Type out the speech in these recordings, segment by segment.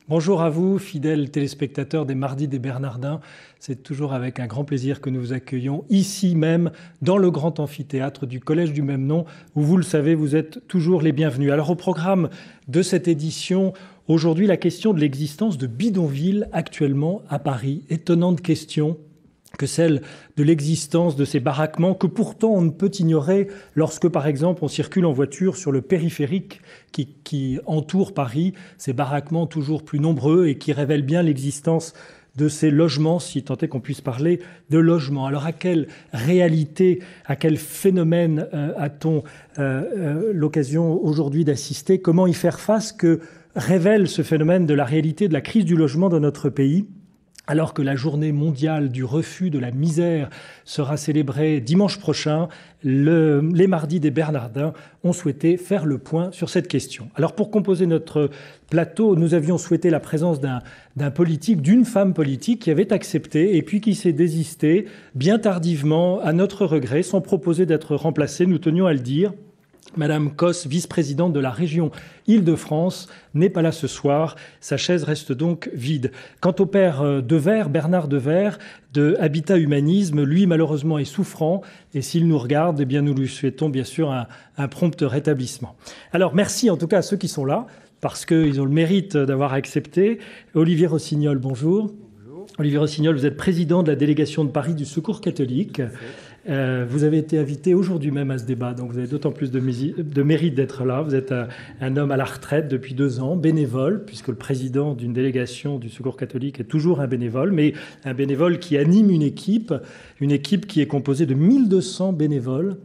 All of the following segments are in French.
Bonjour à vous, fidèles téléspectateurs des Mardis des Bernardins. C'est toujours avec un grand plaisir que nous vous accueillons ici même, dans le grand amphithéâtre du collège du même nom, où vous le savez, vous êtes toujours les bienvenus. Alors au programme de cette édition, aujourd'hui la question de l'existence de bidonvilles actuellement à Paris. Étonnante question que celle de l'existence de ces baraquements que pourtant on ne peut ignorer lorsque, par exemple, on circule en voiture sur le périphérique qui entoure Paris, ces baraquements toujours plus nombreux et qui révèlent bien l'existence de ces logements, si tant est qu'on puisse parler de logements. Alors à quelle réalité, à quel phénomène a-t-on l'occasion aujourd'hui d'assister? Comment y faire face? Que révèle ce phénomène de la réalité de la crise du logement dans notre pays? Alors que la journée mondiale du refus de la misère sera célébrée dimanche prochain, les Mardis des Bernardins ont souhaité faire le point sur cette question. Alors pour composer notre plateau, nous avions souhaité la présence d'un politique, d'une femme politique qui avait accepté et puis qui s'est désistée bien tardivement, à notre regret, sans proposer d'être remplacée, nous tenions à le dire. Madame Cos, vice-présidente de la région Île-de-France, n'est pas là ce soir. Sa chaise reste donc vide. Quant au père Devers, Bernard Devers, de Habitat Humanisme, lui, malheureusement, est souffrant. Et s'il nous regarde, eh bien, nous lui souhaitons bien sûr un prompt rétablissement. Alors, merci en tout cas à ceux qui sont là, parce qu'ils ont le mérite d'avoir accepté. Olivier Rossignol, bonjour. Bonjour. Olivier Rossignol, vous êtes président de la délégation de Paris du Secours catholique. Vous avez été invité aujourd'hui même à ce débat, donc vous avez d'autant plus de mérite d'être là. Vous êtes un homme à la retraite depuis 2 ans, bénévole, puisque le président d'une délégation du Secours catholique est toujours un bénévole, mais un bénévole qui anime une équipe qui est composée de 1200 bénévoles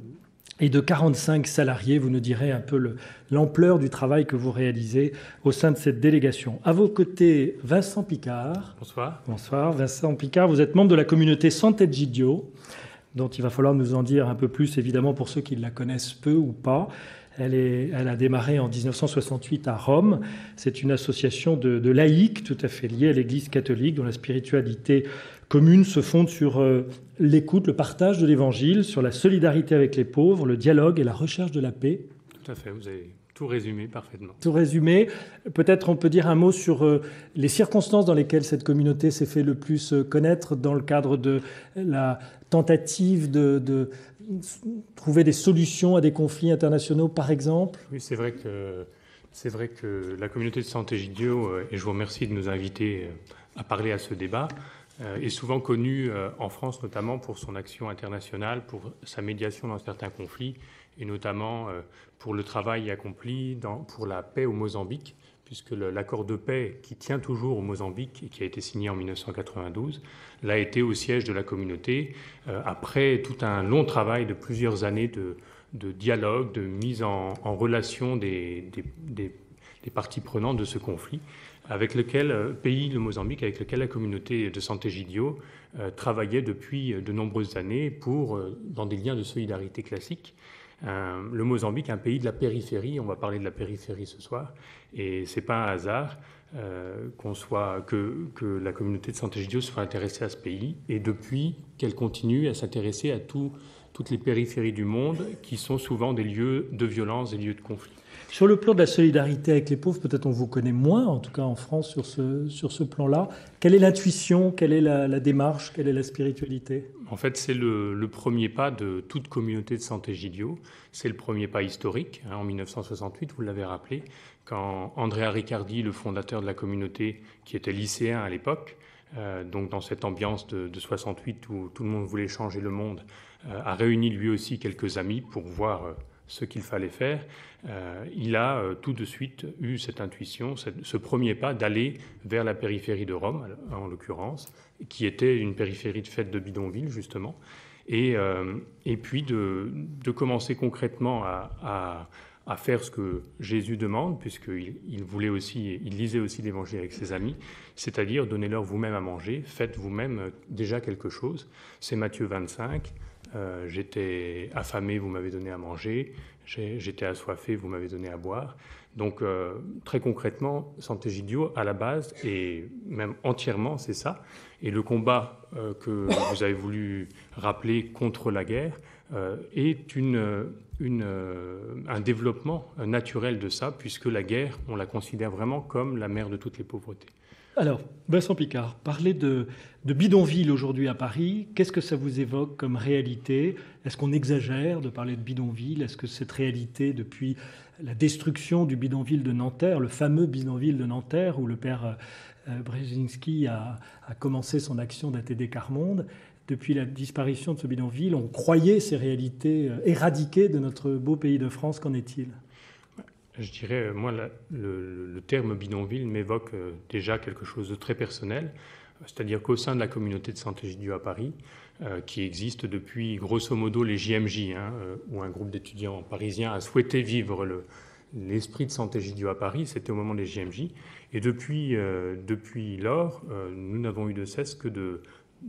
et de 45 salariés. Vous nous direz un peu l'ampleur du travail que vous réalisez au sein de cette délégation. À vos côtés, Vincent Picard. Bonsoir. Bonsoir, Vincent Picard. Vous êtes membre de la communauté Sant'Egidio, dont il va falloir nous en dire un peu plus, évidemment, pour ceux qui la connaissent peu ou pas. Elle a démarré en 1968 à Rome. C'est une association de laïcs tout à fait liée à l'Église catholique, dont la spiritualité commune se fonde sur l'écoute, le partage de l'Évangile, sur la solidarité avec les pauvres, le dialogue et la recherche de la paix. Tout à fait, vous avez tout résumé parfaitement. Tout résumé. Peut-être on peut dire un mot sur les circonstances dans lesquelles cette communauté s'est fait le plus connaître dans le cadre de la tentative de trouver des solutions à des conflits internationaux, par exemple. Oui, c'est vrai que la communauté de Sant'Egidio, et je vous remercie de nous inviter à parler à ce débat, est souvent connue en France notamment pour son action internationale, pour sa médiation dans certains conflits, et notamment pour le travail accompli pour la paix au Mozambique, puisque l'accord de paix qui tient toujours au Mozambique et qui a été signé en 1992 l'a été au siège de la communauté, après tout un long travail de plusieurs années de dialogue, de mise en relation des parties prenantes de ce conflit, avec lequel le Mozambique, avec lequel la communauté de Sant'Egidio travaillait depuis de nombreuses années dans des liens de solidarité classiques. Le Mozambique, un pays de la périphérie, on va parler de la périphérie ce soir, et c'est pas un hasard que la communauté de Sant'Egidio soit intéressée à ce pays, et depuis qu'elle continue à s'intéresser à toutes les périphéries du monde, qui sont souvent des lieux de violence, des lieux de conflit. Sur le plan de la solidarité avec les pauvres, peut-être on vous connaît moins, en tout cas en France, sur ce plan-là. Quelle est l'intuition? Quelle est la démarche? Quelle est la spiritualité? En fait, c'est le premier pas de toute communauté de Sant'Egidio. C'est le premier pas historique, en 1968, vous l'avez rappelé, quand Andrea Riccardi, le fondateur de la communauté, qui était lycéen à l'époque, donc dans cette ambiance de 68 où tout le monde voulait changer le monde, a réuni lui aussi quelques amis pour voir ce qu'il fallait faire. Il a tout de suite eu cette intuition, ce premier pas d'aller vers la périphérie de Rome, en l'occurrence, qui était une périphérie de faite de bidonville, justement, et puis de commencer concrètement à faire ce que Jésus demande, puisqu'il lisait aussi l'Évangile avec ses amis, c'est-à-dire donnez-leur vous-même à manger, faites vous-même déjà quelque chose. C'est Matthieu 25. J'étais affamé, vous m'avez donné à manger. J'étais assoiffé, vous m'avez donné à boire. Donc, très concrètement, Sant'Egidio, à la base, et même entièrement, c'est ça. Et le combat que vous avez voulu rappeler contre la guerre est un développement naturel de ça, puisque la guerre, on la considère vraiment comme la mère de toutes les pauvretés. Alors, Vincent Picard, parler de bidonville aujourd'hui à Paris, qu'est-ce que ça vous évoque comme réalité? Est-ce qu'on exagère de parler de bidonville? Est-ce que cette réalité, depuis la destruction du bidonville de Nanterre, le fameux bidonville de Nanterre, où le père Brzezinski a commencé son action d'ATD Quart-Monde, depuis la disparition de ce bidonville, on croyait ces réalités éradiquées de notre beau pays de France, qu'en est-il? Je dirais, moi, le terme bidonville m'évoque déjà quelque chose de très personnel, c'est-à-dire qu'au sein de la communauté de Sant'Egidio à Paris, qui existe depuis grosso modo les JMJ, où un groupe d'étudiants parisiens a souhaité vivre l'esprit de Sant'Egidio à Paris, c'était au moment des JMJ, et depuis lors, nous n'avons eu de cesse que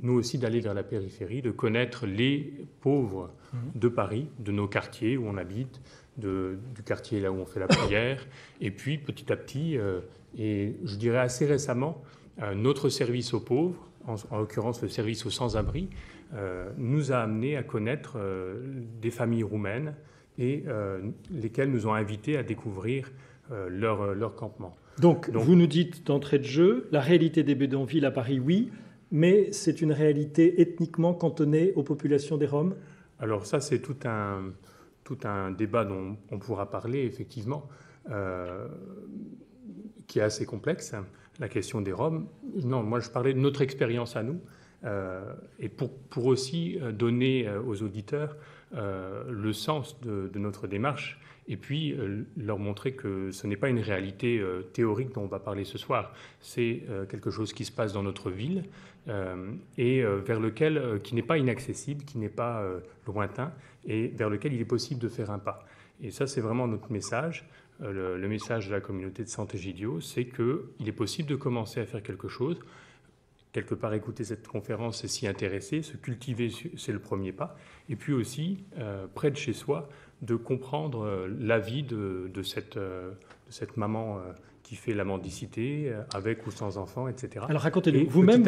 nous aussi d'aller vers la périphérie, de connaître les pauvres de Paris, de nos quartiers où on habite, du quartier là où on fait la prière, et puis petit à petit, et je dirais assez récemment, notre service aux pauvres, en l'occurrence le service aux sans-abri, nous a amené à connaître des familles roumaines et lesquelles nous ont invités à découvrir leur campement. Donc, vous nous dites d'entrée de jeu, la réalité des bidonvilles à Paris, oui, mais c'est une réalité ethniquement cantonnée aux populations des Roms? Alors ça, c'est tout un débat dont on pourra parler, effectivement, qui est assez complexe, la question des Roms. Non, moi, je parlais de notre expérience à nous, et pour aussi donner aux auditeurs le sens de notre démarche, et puis leur montrer que ce n'est pas une réalité théorique dont on va parler ce soir. C'est quelque chose qui se passe dans notre ville, et vers lequel, qui n'est pas inaccessible, qui n'est pas lointain, et vers lequel il est possible de faire un pas. Et ça, c'est vraiment notre message. Le message de la communauté de Sant'Egidio, c'est qu'il est possible de commencer à faire quelque chose. Quelque part, écouter cette conférence et s'y intéresser, se cultiver, c'est le premier pas. Et puis aussi, près de chez soi, de comprendre la vie de cette maman qui fait la mendicité, avec ou sans enfants, etc. Alors racontez-nous, vous-même,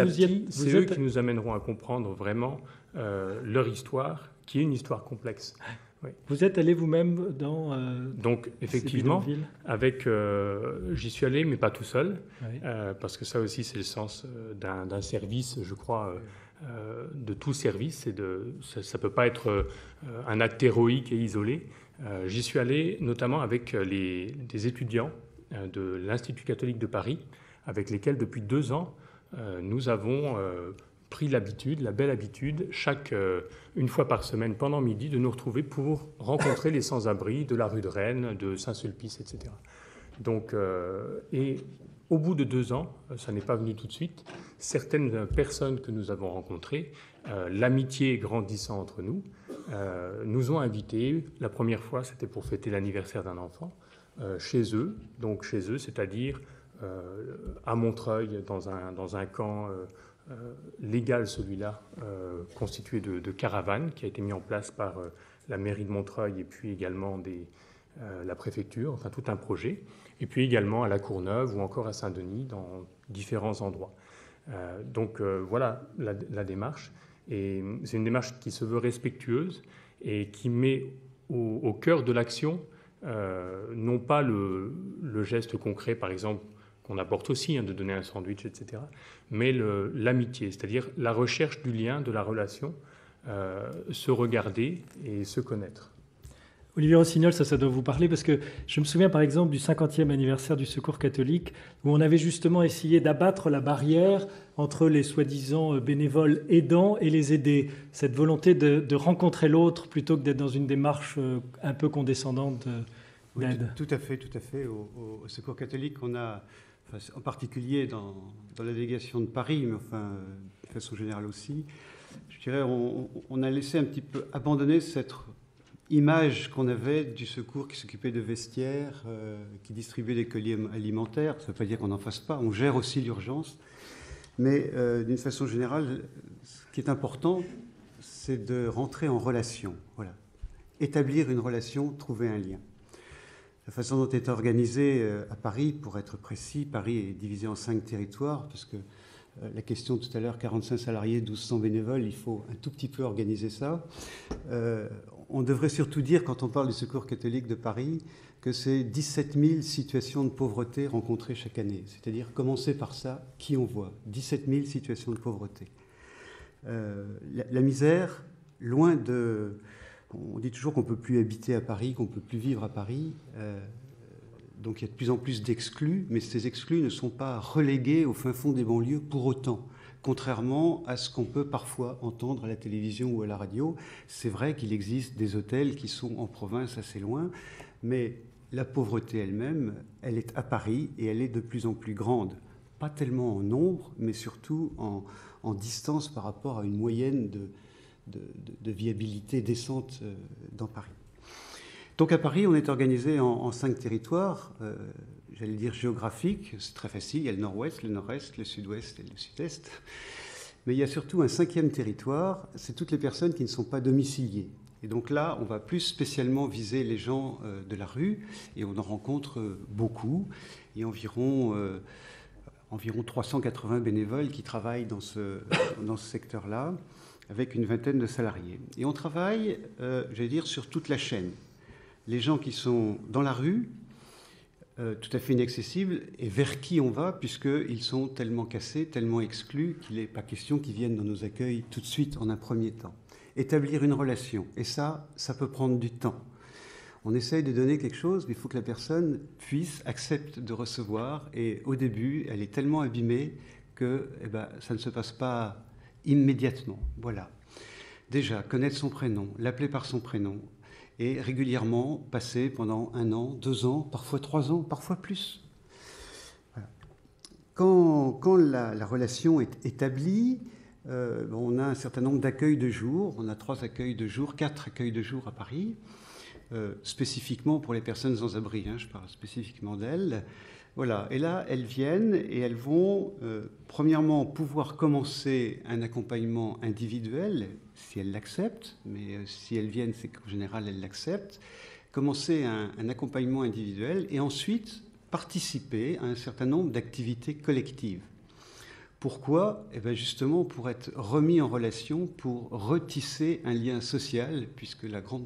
c'est eux qui nous amèneront à comprendre vraiment leur histoire, qui est une histoire complexe. Oui. Vous êtes allé vous-même dans Donc effectivement, j'y suis allé, mais pas tout seul, oui. Parce que ça aussi c'est le sens d'un service, je crois, de tout service. Ça peut pas être un acte héroïque et isolé. J'y suis allé notamment avec des étudiants de l'Institut catholique de Paris, avec lesquels depuis 2 ans nous avons pris l'habitude, la belle habitude, une fois par semaine pendant midi, de nous retrouver pour rencontrer les sans-abri de la rue de Rennes, de Saint-Sulpice, etc. Donc, et au bout de 2 ans, ça n'est pas venu tout de suite, certaines personnes que nous avons rencontrées, l'amitié grandissant entre nous, nous ont invités. La première fois, c'était pour fêter l'anniversaire d'un enfant, chez eux, c'est-à-dire à Montreuil, dans un camp légal, celui-là, constitué de caravanes, qui a été mis en place par la mairie de Montreuil et puis également la préfecture, enfin tout un projet, et puis également à La Courneuve ou encore à Saint-Denis, dans différents endroits. Donc voilà la démarche, et c'est une démarche qui se veut respectueuse et qui met au cœur de l'action non pas le geste concret, par exemple, qu'on apporte aussi, de donner un sandwich, etc., mais l'amitié, c'est-à-dire la recherche du lien, de la relation, se regarder et se connaître. Olivier Rossignol, ça doit vous parler, parce que je me souviens par exemple du 50e anniversaire du Secours catholique, où on avait justement essayé d'abattre la barrière entre les soi-disant bénévoles aidants et les aidés. Cette volonté de rencontrer l'autre plutôt que d'être dans une démarche un peu condescendante d'aide. Oui, tout à fait. Au Secours catholique, on a, en particulier dans la délégation de Paris, mais enfin de façon générale aussi, je dirais, on a laissé un petit peu abandonner cette image qu'on avait du secours qui s'occupait de vestiaires, qui distribuait des colis alimentaires. Ça ne veut pas dire qu'on n'en fasse pas, on gère aussi l'urgence. Mais d'une façon générale, ce qui est important, c'est de rentrer en relation. Voilà. Établir une relation, trouver un lien. La façon dont est organisé à Paris, pour être précis, Paris est divisé en 5 territoires, parce que la question tout à l'heure, 45 salariés, 1200 bénévoles, il faut un tout petit peu organiser ça. On devrait surtout dire, quand on parle du Secours catholique de Paris, que c'est 17 000 situations de pauvreté rencontrées chaque année. C'est-à-dire, commencer par ça, qui on voit. 17 000 situations de pauvreté. La misère, loin de... On dit toujours qu'on ne peut plus habiter à Paris, qu'on ne peut plus vivre à Paris. Donc il y a de plus en plus d'exclus, mais ces exclus ne sont pas relégués au fin fond des banlieues pour autant. Contrairement à ce qu'on peut parfois entendre à la télévision ou à la radio, c'est vrai qu'il existe des hôtels qui sont en province assez loin, mais la pauvreté elle-même, elle est à Paris et elle est de plus en plus grande. Pas tellement en nombre, mais surtout en distance par rapport à une moyenne de viabilité décente dans Paris. Donc à Paris, on est organisé en 5 territoires, j'allais dire géographiques, c'est très facile, il y a le nord-ouest, le nord-est, le sud-ouest et le sud-est. Mais il y a surtout un 5e territoire, c'est toutes les personnes qui ne sont pas domiciliées. Et donc là, on va plus spécialement viser les gens de la rue, et on en rencontre beaucoup. Il y a environ 380 bénévoles qui travaillent dans ce secteur-là, avec une vingtaine de salariés. Et on travaille, j'allais dire, sur toute la chaîne. Les gens qui sont dans la rue, tout à fait inaccessibles, et vers qui on va, puisqu'ils sont tellement cassés, tellement exclus, qu'il n'est pas question qu'ils viennent dans nos accueils tout de suite, en un premier temps. Établir une relation, et ça peut prendre du temps. On essaye de donner quelque chose, mais il faut que la personne accepte de recevoir, et au début, elle est tellement abîmée que ça ne se passe pas immédiatement. Voilà. Déjà, connaître son prénom, l'appeler par son prénom, et régulièrement passer pendant 1 an, 2 ans, parfois 3 ans, parfois plus. Voilà. Quand la relation est établie, on a un certain nombre d'accueils de jour. On a 3 accueils de jour, 4 accueils de jour à Paris, spécifiquement pour les personnes sans abri. Je parle spécifiquement d'elles. Voilà. Et là, elles viennent et elles vont, premièrement, pouvoir commencer un accompagnement individuel, si elles l'acceptent, mais si elles viennent, c'est qu'en général, elles l'acceptent, commencer un accompagnement individuel et ensuite participer à un certain nombre d'activités collectives. Pourquoi ? Justement, pour être remis en relation, pour retisser un lien social, puisque la grande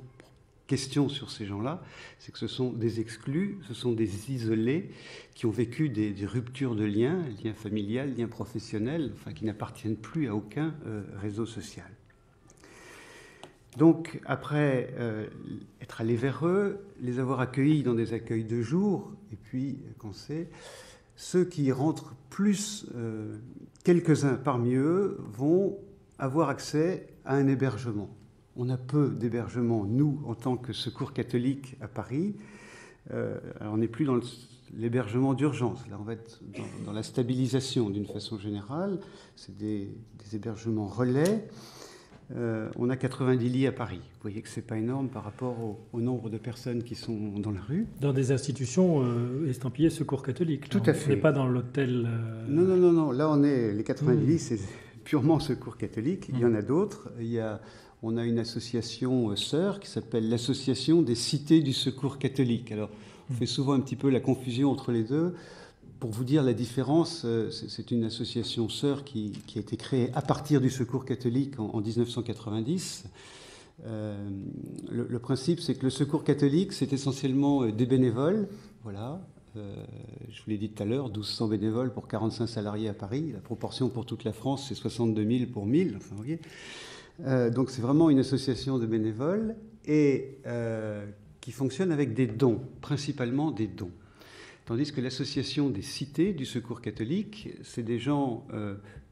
question sur ces gens-là, c'est que ce sont des exclus, ce sont des isolés qui ont vécu des ruptures de liens familial, liens professionnels, qui n'appartiennent plus à aucun réseau social. Donc, après être allé vers eux, les avoir accueillis dans des accueils de jour, et puis, qu'on sait, ceux qui rentrent plus, quelques-uns parmi eux, vont avoir accès à un hébergement. On a peu d'hébergements, nous, en tant que Secours catholique à Paris. Alors on n'est plus dans l'hébergement d'urgence. Là, on va être dans la stabilisation d'une façon générale. C'est des hébergements relais. On a 90 lits à Paris. Vous voyez que ce n'est pas énorme par rapport au nombre de personnes qui sont dans la rue. Dans des institutions estampillées Secours catholique. Tout à fait. On n'est pas dans l'hôtel... Non. Là, on est... Les 90 lits, c'est purement Secours catholique. Il y en a d'autres. On a une association sœur qui s'appelle l'Association des cités du Secours catholique. Alors, on fait souvent un petit peu la confusion entre les deux. Pour vous dire la différence, c'est une association sœur qui a été créée à partir du Secours catholique en 1990. Le principe, c'est que le Secours catholique, c'est essentiellement des bénévoles. Voilà. Je vous l'ai dit tout à l'heure, 1200 bénévoles pour 45 salariés à Paris. La proportion pour toute la France, c'est 62 000 pour 1000. Enfin, vous voyez. Donc c'est vraiment une association de bénévoles et qui fonctionne avec des dons, principalement des dons. Tandis que l'association des cités du Secours catholique, c'est des gens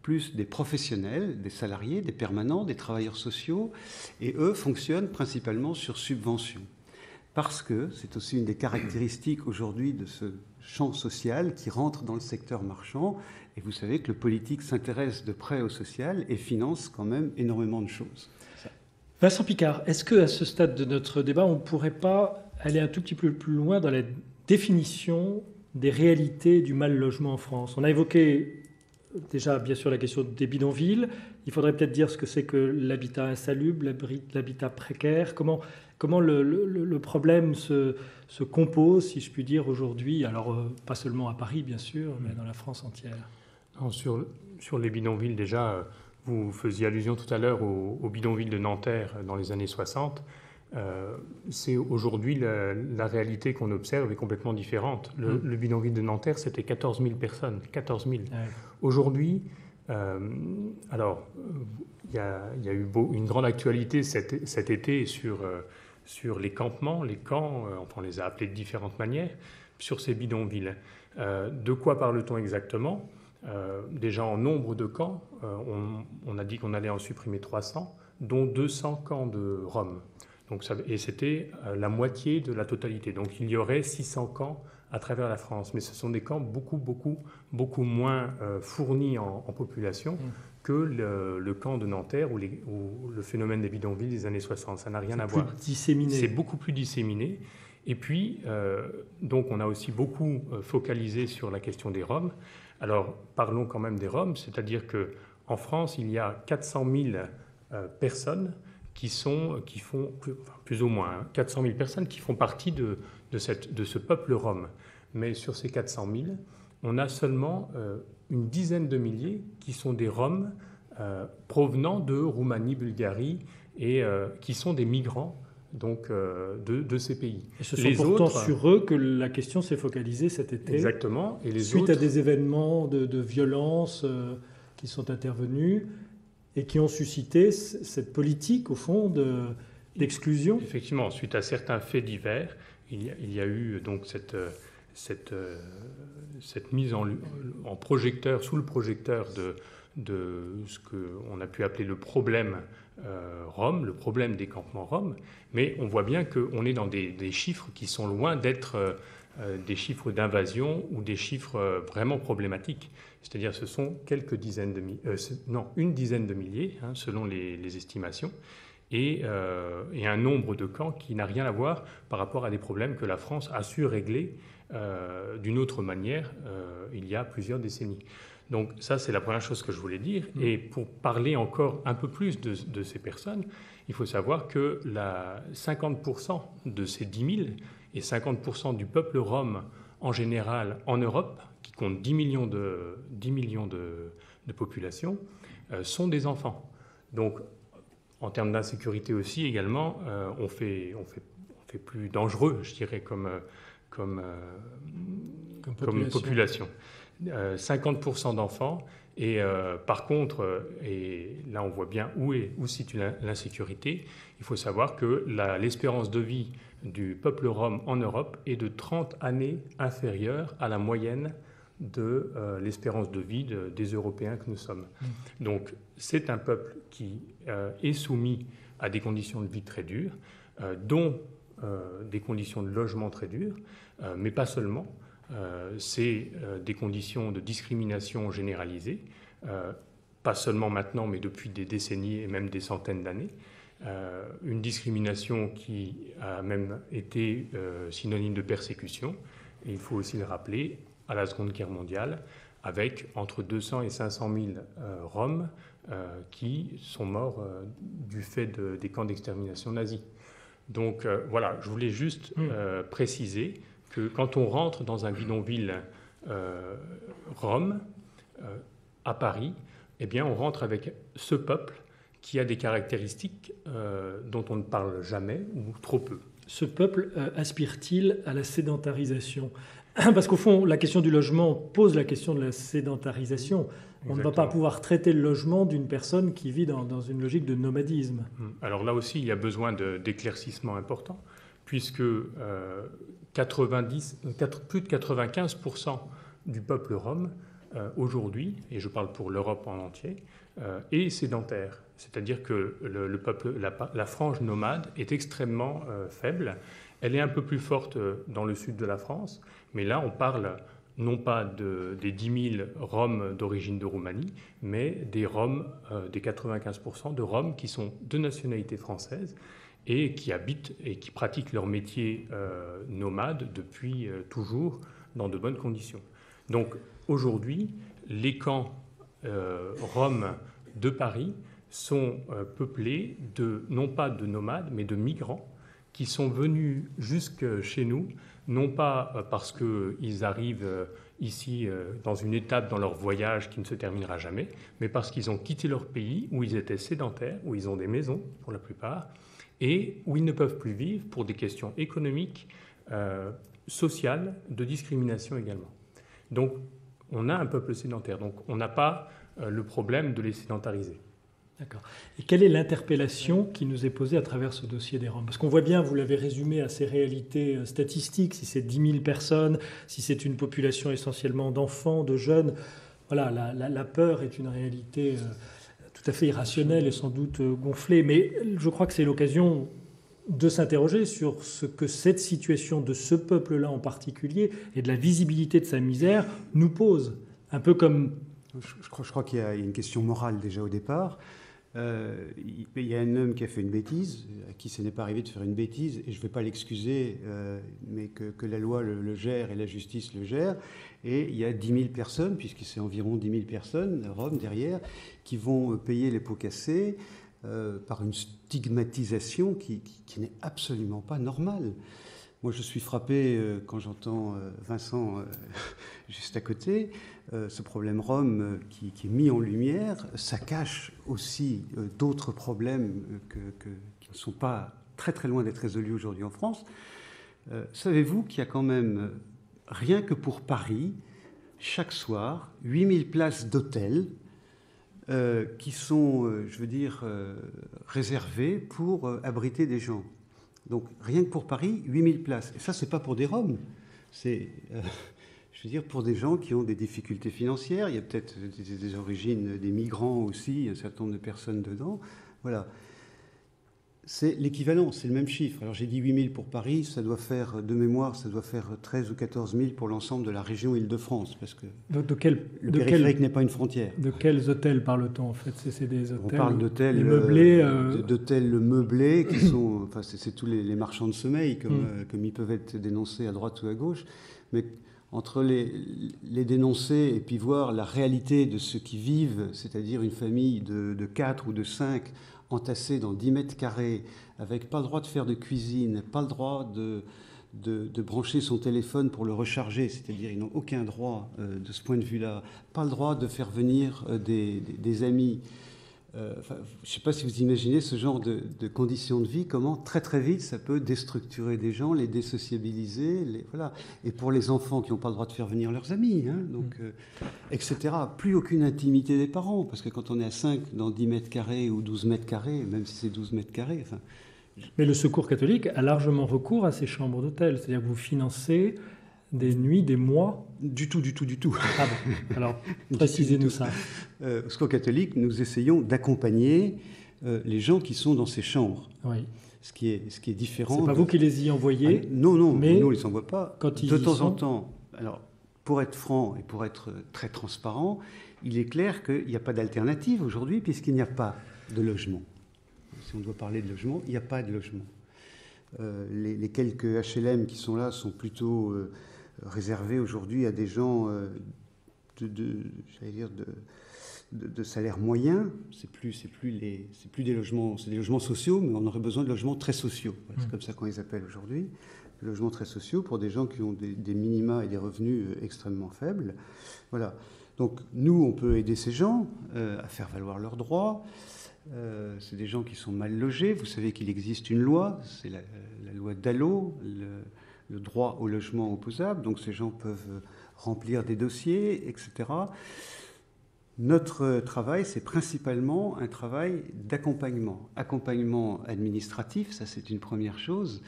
plus des professionnels, des salariés, des permanents, des travailleurs sociaux, et eux fonctionnent principalement sur subvention. Parce que c'est aussi une des caractéristiques aujourd'hui de ce champ social qui rentre dans le secteur marchand. Et vous savez que le politique s'intéresse de près au social et finance quand même énormément de choses. Vincent Picard, est-ce qu'à ce stade de notre débat, on ne pourrait pas aller un tout petit peu plus loin dans la définition des réalités du mal-logement en France ? On a évoqué déjà, bien sûr, la question des bidonvilles. Il faudrait peut-être dire ce que c'est que l'habitat insalubre, l'habitat précaire. Comment le problème se compose, si je puis dire, aujourd'hui, alors pas seulement à Paris, bien sûr, mais dans la France entière. Sur les bidonvilles, déjà, vous faisiez allusion tout à l'heure au bidonville de Nanterre dans les années 60. C'est aujourd'hui la réalité qu'on observe est complètement différente. Le bidonville de Nanterre, c'était 14 000 personnes. 14 000. Ouais. Aujourd'hui, alors, il y a eu une grande actualité cet été sur les campements, les camps, on les a appelés de différentes manières, sur ces bidonvilles. De quoi parle-t-on exactement ? Déjà en nombre de camps, on a dit qu'on allait en supprimer 300, dont 200 camps de Roms. Et c'était la moitié de la totalité. Donc il y aurait 600 camps à travers la France. Mais ce sont des camps beaucoup moins fournis en population que le camp de Nanterre ou le phénomène des bidonvilles des années 60. Ça n'a rien à voir. C'est beaucoup plus disséminé. Et puis, donc on a aussi beaucoup focalisé sur la question des Roms. Alors, parlons quand même des Roms, c'est-à dire qu'en France, il y a 400 000 personnes qui font, plus ou moins, 400 000 personnes qui font partie de ce peuple rom. Mais sur ces 400 000, on a seulement une dizaine de milliers qui sont des Roms provenant de Roumanie, Bulgarie, et qui sont des migrants donc, de ces pays. Et ce sont pourtant sur eux que la question s'est focalisée cet été. Exactement. Et suite à des événements de violence qui sont intervenus et qui ont suscité cette politique, au fond, d'exclusion. Effectivement, suite à certains faits divers, il y a eu donc cette mise en projecteur, sous le projecteur de ce qu'on a pu appeler le problème Rome, le problème des campements roms, mais on voit bien qu'on est dans des chiffres qui sont loin d'être des chiffres d'invasion ou des chiffres vraiment problématiques. C'est-à-dire ce sont une dizaine de milliers, selon les estimations, et un nombre de camps qui n'a rien à voir par rapport à des problèmes que la France a su régler d'une autre manière il y a plusieurs décennies. Donc ça, c'est la première chose que je voulais dire. Et pour parler encore un peu plus de ces personnes, il faut savoir que 50% de ces 10 000 et 50% du peuple rom en général en Europe, qui compte 10 millions de population, sont des enfants. Donc en termes d'insécurité aussi également, on fait plus dangereux, je dirais, comme population. 50% d'enfants et par contre, et là on voit bien où situe l'insécurité, il faut savoir que l'espérance de vie du peuple rom en Europe est de 30 années inférieure à la moyenne de l'espérance de vie des Européens que nous sommes. Donc c'est un peuple qui est soumis à des conditions de vie très dures, dont des conditions de logement très dures, mais pas seulement. C'est des conditions de discrimination généralisée, pas seulement maintenant, mais depuis des décennies et même des centaines d'années. Une discrimination qui a même été synonyme de persécution. Et il faut aussi le rappeler, à la Seconde Guerre mondiale, avec entre 200 et 500 000 Roms qui sont morts du fait des camps d'extermination nazis. Donc voilà, je voulais juste préciser que quand on rentre dans un bidonville rom à Paris, eh bien on rentre avec ce peuple qui a des caractéristiques dont on ne parle jamais ou trop peu. Ce peuple aspire-t-il à la sédentarisation ? Parce qu'au fond, la question du logement pose la question de la sédentarisation. On Exactement. Ne va pas pouvoir traiter le logement d'une personne qui vit dans une logique de nomadisme. Alors là aussi, il y a besoin d'éclaircissements importants, puisque plus de 95% du peuple rom aujourd'hui, et je parle pour l'Europe en entier, est sédentaire. C'est-à-dire que le peuple, la frange nomade est extrêmement faible. Elle est un peu plus forte dans le sud de la France, mais là on parle non pas des 10 000 Roms d'origine de Roumanie, mais des Roms, des 95% de Roms qui sont de nationalité française et qui habitent et qui pratiquent leur métier nomade depuis toujours dans de bonnes conditions. Donc aujourd'hui, les camps Roms de Paris sont peuplés non pas de nomades, mais de migrants qui sont venus jusque chez nous, non pas parce qu'ils arrivent ici dans une étape dans leur voyage qui ne se terminera jamais, mais parce qu'ils ont quitté leur pays où ils étaient sédentaires, où ils ont des maisons pour la plupart, et où ils ne peuvent plus vivre pour des questions économiques, sociales, de discrimination également. Donc on a un peuple sédentaire, donc on n'a pas le problème de les sédentariser. D'accord. Et quelle est l'interpellation qui nous est posée à travers ce dossier des Roms? Parce qu'on voit bien, vous l'avez résumé à ces réalités statistiques, si c'est 10 000 personnes, si c'est une population essentiellement d'enfants, de jeunes. Voilà, la peur est une réalité tout à fait irrationnelle et sans doute gonflée. Mais je crois que c'est l'occasion de s'interroger sur ce que cette situation de ce peuple-là en particulier et de la visibilité de sa misère nous pose. Un peu comme... Je crois qu'il y a une question morale déjà au départ. Il y a un homme qui a fait une bêtise, à qui ce n'est pas arrivé de faire une bêtise, et je ne vais pas l'excuser, mais que la loi le gère et la justice le gère. Et il y a 10 000 personnes, puisque c'est environ 10 000 personnes, Rome derrière, qui vont payer les pots cassés par une stigmatisation qui n'est absolument pas normale. Moi, je suis frappé quand j'entends Vincent juste à côté. Ce problème Rome qui est mis en lumière, ça cache aussi d'autres problèmes qui ne sont pas très très loin d'être résolus aujourd'hui en France. Savez-vous qu'il y a quand même, rien que pour Paris, chaque soir, 8000 places d'hôtel qui sont, réservées pour abriter des gens. Donc rien que pour Paris, 8000 places. Et ça, c'est pas pour des Roms, c'est... pour des gens qui ont des difficultés financières, il y a peut-être des origines, des migrants aussi, un certain nombre de personnes dedans. Voilà. C'est l'équivalent, c'est le même chiffre. Alors j'ai dit 8 000 pour Paris, ça doit faire, de mémoire, ça doit faire 13 ou 14 000 pour l'ensemble de la région Île-de-France, parce que le périphérique n'est pas une frontière. De quels hôtels parle-t-on en fait? C'est des hôtels... On parle d'hôtels meublés qui sont... Enfin, c'est tous les marchands de sommeil, comme ils peuvent être dénoncés à droite ou à gauche, mais... Entre les dénoncer et puis voir la réalité de ceux qui vivent, c'est-à-dire une famille de 4 ou de 5 entassés dans 10 mètres carrés, avec pas le droit de faire de cuisine, pas le droit de brancher son téléphone pour le recharger, c'est-à-dire ils n'ont aucun droit de ce point de vue-là, pas le droit de faire venir des amis. Je ne sais pas si vous imaginez ce genre de conditions de vie, comment très très vite ça peut déstructurer des gens, les désociabiliser, voilà. Et pour les enfants qui n'ont pas le droit de faire venir leurs amis, etc. Plus aucune intimité des parents, parce que quand on est à 5 dans 10 mètres carrés ou 12 mètres carrés, même si c'est 12 mètres carrés... Mais le Secours catholique a largement recours à ces chambres d'hôtel, c'est-à-dire que vous financez des nuits, des mois? Du tout. Ah bon. Alors, précisez-nous ça. Au Secours catholique, nous essayons d'accompagner les gens qui sont dans ces chambres. Oui. Ce qui est différent. C'est pas vous qui les y envoyez? Non, mais nous, on ne les envoie pas. Quand ils de temps en temps, alors, pour être franc et pour être très transparent, il est clair qu'il n'y a pas d'alternative aujourd'hui, puisqu'il n'y a pas de logement. Si on doit parler de logement, il n'y a pas de logement. Les quelques HLM qui sont là sont plutôt... réservé aujourd'hui à des gens de salaire moyen. C'est plus des logements, c'est des logements sociaux, mais on aurait besoin de logements très sociaux. Voilà, c'est comme ça qu'on les appelle aujourd'hui. Des logements très sociaux pour des gens qui ont des minima et des revenus extrêmement faibles. Voilà. Donc nous, on peut aider ces gens à faire valoir leurs droits. C'est des gens qui sont mal logés. Vous savez qu'il existe une loi, c'est la loi Dallot, le droit au logement opposable, donc ces gens peuvent remplir des dossiers, etc. Notre travail, c'est principalement un travail d'accompagnement. Accompagnement administratif, ça c'est une première chose,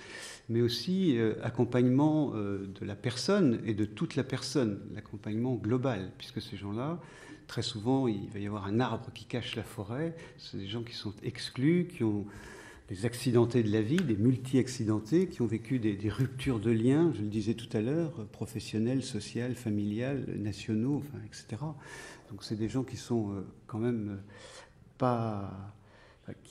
mais aussi accompagnement de la personne et de toute la personne, l'accompagnement global, puisque ces gens-là, très souvent, il va y avoir un arbre qui cache la forêt, c'est des gens qui sont exclus, qui ont... des accidentés de la vie, des multi-accidentés qui ont vécu des ruptures de liens, je le disais tout à l'heure, professionnels, sociales, familiales, nationaux, etc. Donc c'est des gens qui sont quand même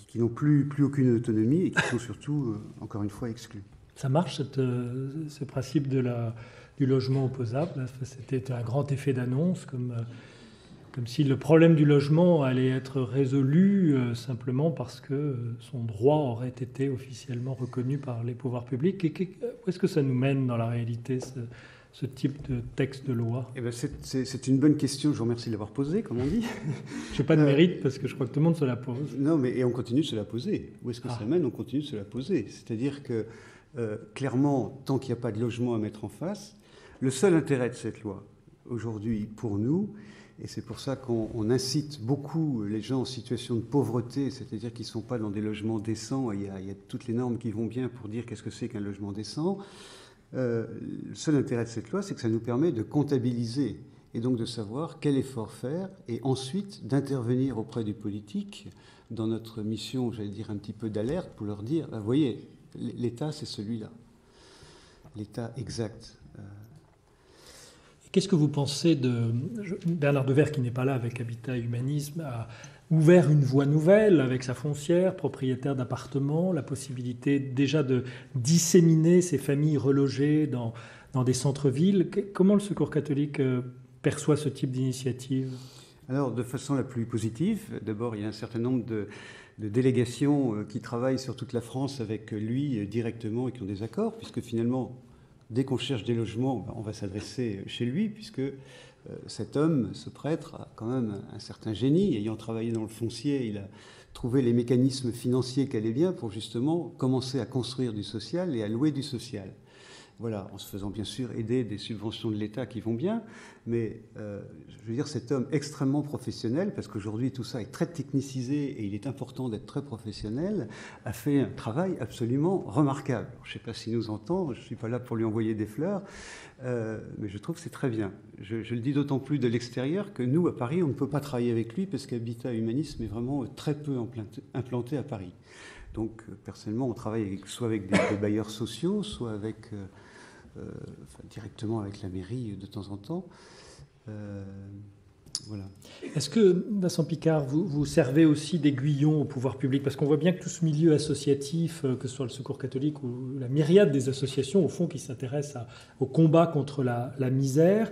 qui n'ont plus aucune autonomie et qui sont surtout, encore une fois, exclus. Ça marche, ce principe du logement opposable? C'était un grand effet d'annonce, comme si le problème du logement allait être résolu simplement parce que son droit aurait été officiellement reconnu par les pouvoirs publics. Où est-ce que ça nous mène dans la réalité, ce type de texte de loi? Eh ben c'est une bonne question, je vous remercie de l'avoir posée, comme on dit. Je n'ai pas de mérite parce que je crois que tout le monde se la pose. Non, mais et on continue de se la poser. Où est-ce que ça mène? On continue de se la poser. C'est-à-dire que, clairement, tant qu'il n'y a pas de logement à mettre en face, le seul intérêt de cette loi, aujourd'hui, pour nous, et c'est pour ça qu'on incite beaucoup les gens en situation de pauvreté, c'est-à-dire qu'ils ne sont pas dans des logements décents, il y a toutes les normes qui vont bien pour dire qu'est-ce que c'est qu'un logement décent. Le seul intérêt de cette loi, c'est que ça nous permet de comptabiliser et donc de savoir quel effort faire et ensuite d'intervenir auprès des politiques dans notre mission, j'allais dire un petit peu d'alerte, pour leur dire, vous voyez, l'État c'est celui-là, l'État exact. Qu'est-ce que vous pensez de... Bernard Devers, qui n'est pas là avec Habitat Humanisme, a ouvert une voie nouvelle avec sa foncière, propriétaire d'appartements, la possibilité déjà de disséminer ces familles relogées dans des centres-villes. Comment le Secours catholique perçoit ce type d'initiative? Alors, de façon la plus positive, d'abord, il y a un certain nombre de délégations qui travaillent sur toute la France avec lui directement et qui ont des accords, puisque finalement, dès qu'on cherche des logements, on va s'adresser chez lui, puisque cet homme, ce prêtre, a quand même un certain génie. Ayant travaillé dans le foncier, il a trouvé les mécanismes financiers qui allaient bien pour justement commencer à construire du social et à louer du social. Voilà, en se faisant bien sûr aider des subventions de l'État qui vont bien, mais je veux dire, cet homme extrêmement professionnel, parce qu'aujourd'hui tout ça est très technicisé et il est important d'être très professionnel, a fait un travail absolument remarquable. Je ne sais pas s'il nous entend, je ne suis pas là pour lui envoyer des fleurs, mais je trouve que c'est très bien. Je le dis d'autant plus de l'extérieur que nous, à Paris, on ne peut pas travailler avec lui parce qu'Habitat Humanisme est vraiment très peu implanté à Paris. Donc, personnellement, on travaille soit avec des bailleurs sociaux, soit avec, directement avec la mairie de temps en temps. Voilà. Est-ce que, Vincent Picard, vous servez aussi d'aiguillon au pouvoir public? Parce qu'on voit bien que tout ce milieu associatif, que ce soit le Secours catholique ou la myriade des associations, au fond, qui s'intéressent au combat contre la misère,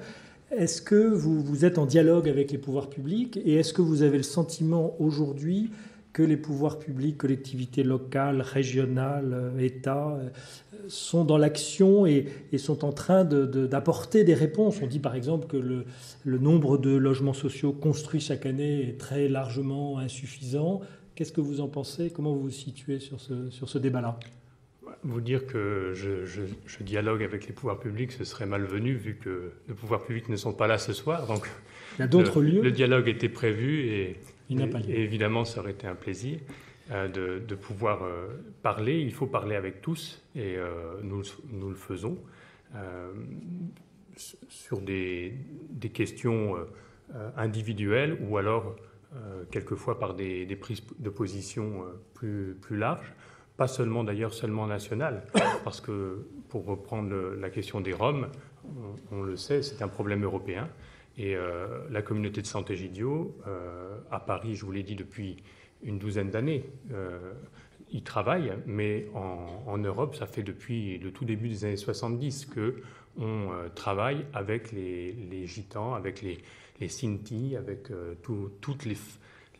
est-ce que vous êtes en dialogue avec les pouvoirs publics? Et est-ce que vous avez le sentiment aujourd'hui que les pouvoirs publics, collectivités locales, régionales, États, sont dans l'action et sont en train d'apporter des réponses? On dit par exemple que le nombre de logements sociaux construits chaque année est très largement insuffisant. Qu'est-ce que vous en pensez? Comment vous vous situez sur ce débat-là? Vous dire que je dialogue avec les pouvoirs publics, ce serait malvenu vu que les pouvoirs publics ne sont pas là ce soir. Donc il y a d'autres lieux. Le dialogue était prévu et évidemment, ça aurait été un plaisir de pouvoir parler. Il faut parler avec tous et nous le faisons sur des questions individuelles ou alors quelquefois par des prises de position plus larges. Pas seulement d'ailleurs seulement nationales, parce que pour reprendre la question des Roms, on le sait, c'est un problème européen. Et la communauté de Sant'Egidio, à Paris, je vous l'ai dit depuis une douzaine d'années, ils travaillent, mais en Europe, ça fait depuis le tout début des années 70 qu'on travaille avec les Gitans, avec les Sinti, avec toutes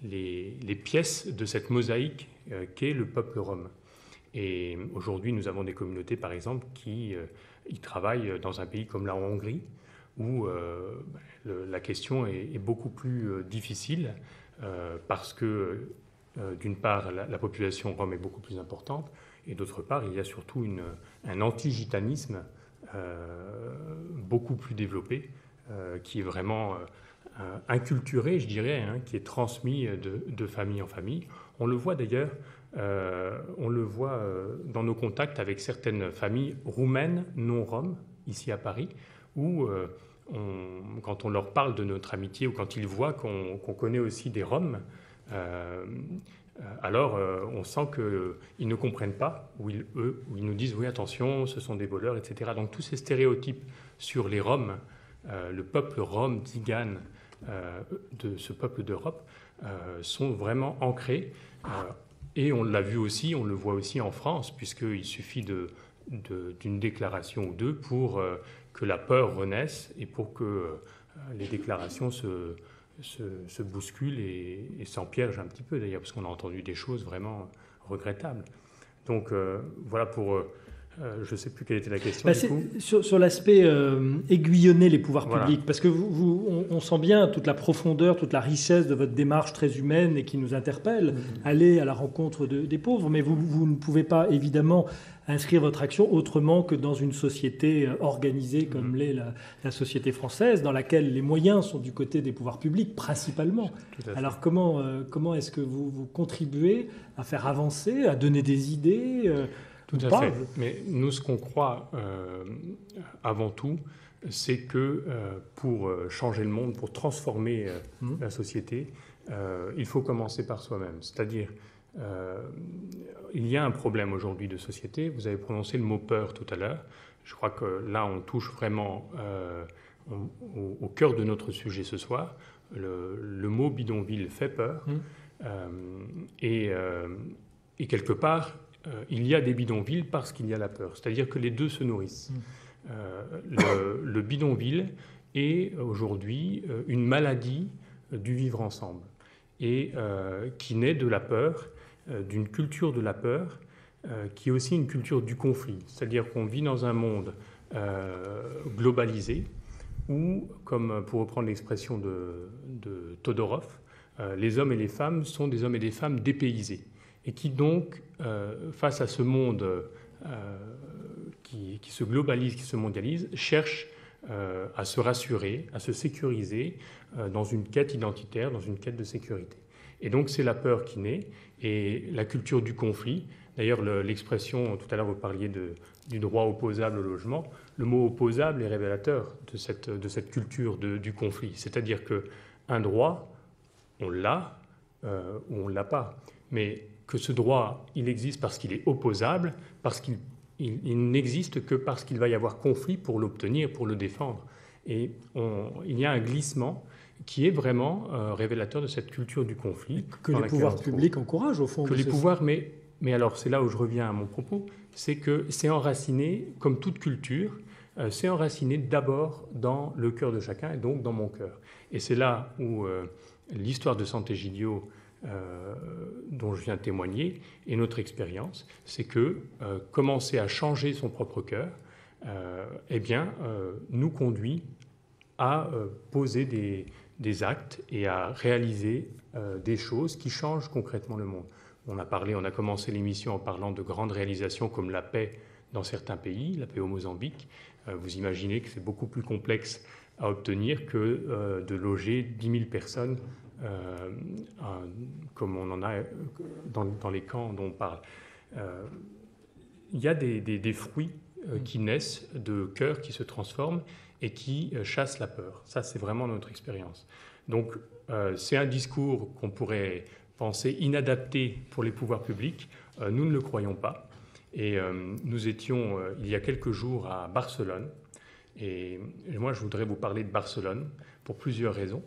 les pièces de cette mosaïque qu'est le peuple rom. Et aujourd'hui, nous avons des communautés, par exemple, qui y travaillent dans un pays comme la Hongrie, où la question est beaucoup plus difficile parce que, d'une part, la population rome est beaucoup plus importante, et d'autre part, il y a surtout un anti-gitanisme beaucoup plus développé, qui est vraiment inculturé, je dirais, qui est transmis de famille en famille. On le voit d'ailleurs, dans nos contacts avec certaines familles roumaines non roms, ici à Paris, où quand on leur parle de notre amitié ou quand ils voient qu'on connaît aussi des Roms, alors on sent qu'ils ne comprennent pas, où ils nous disent « oui, attention, ce sont des voleurs, etc. » Donc tous ces stéréotypes sur les Roms, le peuple rom, tzigane, de ce peuple d'Europe, sont vraiment ancrés. Et on l'a vu aussi, on le voit aussi en France, puisqu'il suffit d'une déclaration ou deux pour que la peur renaisse et pour que les déclarations se bousculent et s'empiergent un petit peu d'ailleurs, parce qu'on a entendu des choses vraiment regrettables. Donc voilà pour Je ne sais plus quelle était la question. Du coup. Sur l'aspect aiguillonner les pouvoirs publics, parce que on sent bien toute la profondeur, toute la richesse de votre démarche très humaine et qui nous interpelle, aller à la rencontre des pauvres, mais vous ne pouvez pas évidemment inscrire votre action autrement que dans une société organisée comme l'est la société française, dans laquelle les moyens sont du côté des pouvoirs publics principalement. Alors comment est-ce que vous contribuez à faire avancer, à donner des idées Tout à fait. Mais nous, ce qu'on croit avant tout, c'est que pour changer le monde, pour transformer la société, il faut commencer par soi-même. C'est-à-dire, il y a un problème aujourd'hui de société. Vous avez prononcé le mot peur tout à l'heure. Je crois que là, on touche vraiment au cœur de notre sujet ce soir. Le mot bidonville fait peur. Et quelque part, il y a des bidonvilles parce qu'il y a la peur. C'est-à-dire que les deux se nourrissent. Le bidonville est aujourd'hui une maladie du vivre ensemble et qui naît de la peur, d'une culture de la peur, qui est aussi une culture du conflit. C'est-à-dire qu'on vit dans un monde globalisé où, comme pour reprendre l'expression de Todorov, les hommes et les femmes sont des hommes et des femmes dépaysés. Et qui donc, face à ce monde qui se globalise, qui se mondialise, cherche à se rassurer, à se sécuriser dans une quête identitaire, dans une quête de sécurité. Et donc c'est la peur qui naît, et la culture du conflit. D'ailleurs, l'expression, tout à l'heure vous parliez du droit opposable au logement, le mot opposable est révélateur de cette culture du conflit. C'est-à-dire qu'un droit, on l'a ou on ne l'a pas. Mais que ce droit, il existe parce qu'il est opposable, parce qu'il n'existe que parce qu'il va y avoir conflit pour l'obtenir, pour le défendre. Et il y a un glissement qui est vraiment révélateur de cette culture du conflit. Que les pouvoirs publics encouragent, au fond. Que les pouvoirs, mais alors c'est là où je reviens à mon propos, c'est que c'est enraciné, comme toute culture, c'est enraciné d'abord dans le cœur de chacun, et donc dans mon cœur. Et c'est là où l'histoire de Sant'Egidio, dont je viens témoigner, et notre expérience, c'est que commencer à changer son propre cœur, nous conduit à poser des actes et à réaliser des choses qui changent concrètement le monde. On a commencé l'émission en parlant de grandes réalisations comme la paix dans certains pays, la paix au Mozambique. Vous imaginez que c'est beaucoup plus complexe à obtenir que de loger 10 000 personnes comme on en a dans les camps dont on parle. Il y a des fruits qui naissent de cœurs qui se transforment et qui chassent la peur. Ça, c'est vraiment notre expérience. Donc, c'est un discours qu'on pourrait penser inadapté pour les pouvoirs publics. Nous ne le croyons pas. Et nous étions, il y a quelques jours, à Barcelone. Et moi, je voudrais vous parler de Barcelone pour plusieurs raisons.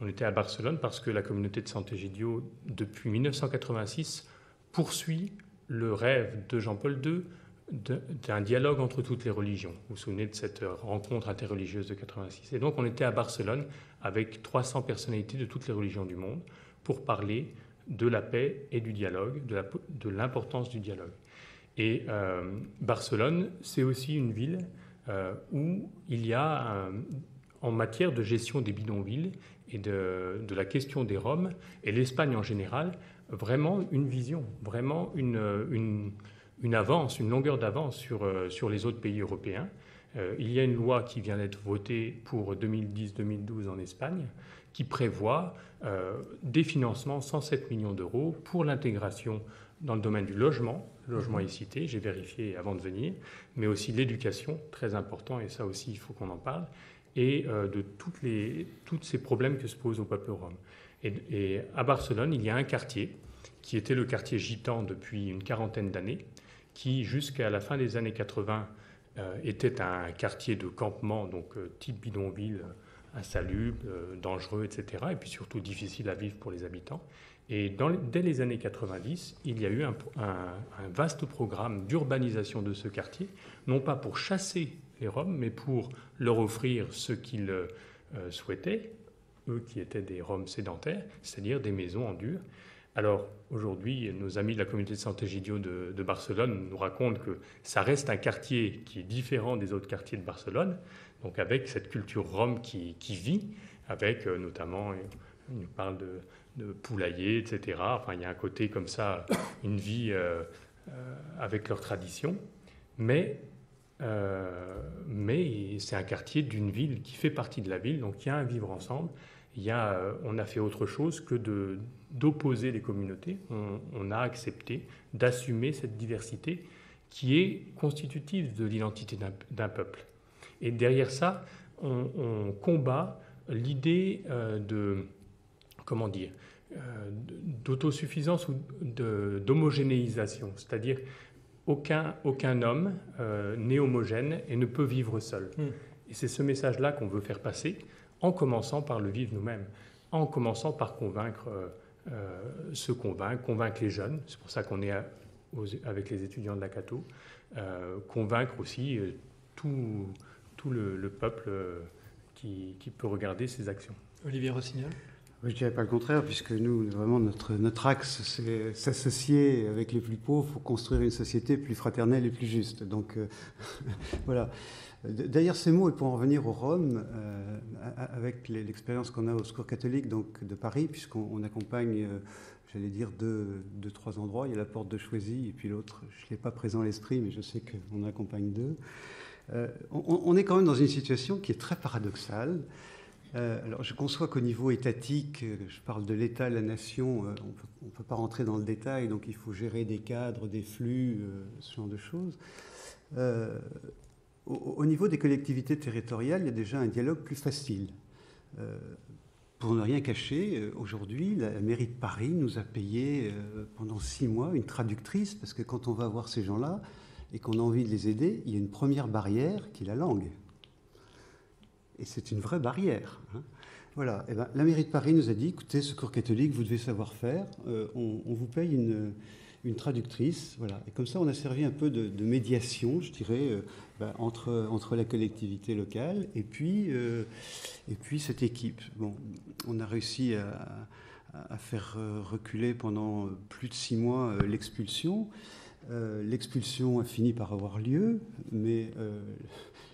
On était à Barcelone parce que la communauté de Sant'Egidio, depuis 1986, poursuit le rêve de Jean-Paul II d'un dialogue entre toutes les religions. Vous vous souvenez de cette rencontre interreligieuse de 86. Et donc on était à Barcelone avec 300 personnalités de toutes les religions du monde pour parler de la paix et du dialogue, de l'importance du dialogue. Et Barcelone, c'est aussi une ville où il y a, en matière de gestion des bidonvilles et de la question des Roms, et l'Espagne en général, vraiment une vision, vraiment une avance, une longueur d'avance sur les autres pays européens. Il y a une loi qui vient d'être votée pour 2010-2012 en Espagne qui prévoit des financements, 107 millions d'euros, pour l'intégration dans le domaine du logement. Le logement est cité, j'ai vérifié avant de venir, mais aussi l'éducation, très important, et ça aussi il faut qu'on en parle, et de tous ces problèmes que se posent au peuple rom. Et à Barcelone, il y a un quartier qui était le quartier gitan depuis une quarantaine d'années, qui jusqu'à la fin des années 80 était un quartier de campement, donc type bidonville, insalubre, dangereux, etc. Et puis surtout difficile à vivre pour les habitants. Et dès les années 90, il y a eu un vaste programme d'urbanisation de ce quartier, non pas pour chasser les Roms, mais pour leur offrir ce qu'ils souhaitaient, eux qui étaient des Roms sédentaires, c'est-à-dire des maisons en dur, Alors aujourd'hui, nos amis de la communauté de Sant'Egidio de Barcelone nous racontent que ça reste un quartier qui est différent des autres quartiers de Barcelone, donc avec cette culture rome qui vit, avec notamment, on nous parle de poulailler, etc. Enfin, il y a un côté comme ça, une vie avec leurs traditions, mais c'est un quartier d'une ville qui fait partie de la ville, donc il y a un vivre ensemble. On a fait autre chose que d'opposer les communautés. On a accepté d'assumer cette diversité qui est constitutive de l'identité d'un peuple. Et derrière ça, on combat l'idée d'autosuffisance ou d'homogénéisation, c'est-à-dire aucun homme n'est homogène et ne peut vivre seul. Et c'est ce message-là qu'on veut faire passer, en commençant par le vivre nous-mêmes, en commençant par convaincre les jeunes. C'est pour ça qu'on est avec les étudiants de la Cato, convaincre aussi tout le peuple qui peut regarder ces actions. Olivier Rossignol. Je ne dirais pas le contraire, puisque nous, vraiment, notre axe, c'est s'associer avec les plus pauvres pour construire une société plus fraternelle et plus juste. Donc, voilà. D'ailleurs, ces mots, et pour en revenir aux Roms, avec l'expérience qu'on a au Secours catholique donc, de Paris, puisqu'on accompagne, j'allais dire, deux, trois endroits. Il y a la porte de Choisy, et puis l'autre, je ne l'ai pas présent à l'esprit, mais je sais qu'on accompagne deux. On est quand même dans une situation qui est très paradoxale. Alors, je conçois qu'au niveau étatique, je parle de l'État, la nation, on ne peut pas rentrer dans le détail, donc il faut gérer des cadres, des flux, ce genre de choses. Au niveau des collectivités territoriales, il y a déjà un dialogue plus facile. Pour ne rien cacher, aujourd'hui, la mairie de Paris nous a payé pendant 6 mois une traductrice, parce que quand on va voir ces gens-là et qu'on a envie de les aider, il y a une première barrière qui est la langue. Et c'est une vraie barrière. Hein. Voilà. Et ben, la mairie de Paris nous a dit, écoutez, Secours catholique, vous devez savoir faire, on vous paye une traductrice. Voilà. Et comme ça, on a servi un peu de médiation, je dirais, entre la collectivité locale et puis cette équipe. Bon, on a réussi à faire reculer pendant plus de 6 mois l'expulsion. L'expulsion a fini par avoir lieu, mais...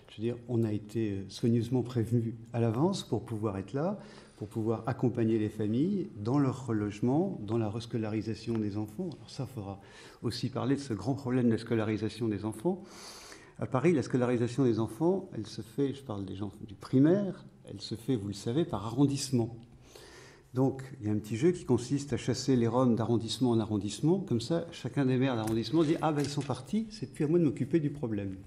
je veux dire, on a été soigneusement prévenus à l'avance pour pouvoir être là, pour pouvoir accompagner les familles dans leur relogement, dans la rescolarisation des enfants. Alors ça, il faudra aussi parler de ce grand problème de la scolarisation des enfants. À Paris, la scolarisation des enfants, elle se fait, je parle des gens du primaire, elle se fait, vous le savez, par arrondissement. Donc, il y a un petit jeu qui consiste à chasser les Roms d'arrondissement en arrondissement. Comme ça, chacun des maires d'arrondissement dit « Ah, ben ils sont partis, c'est plus à moi de m'occuper du problème. »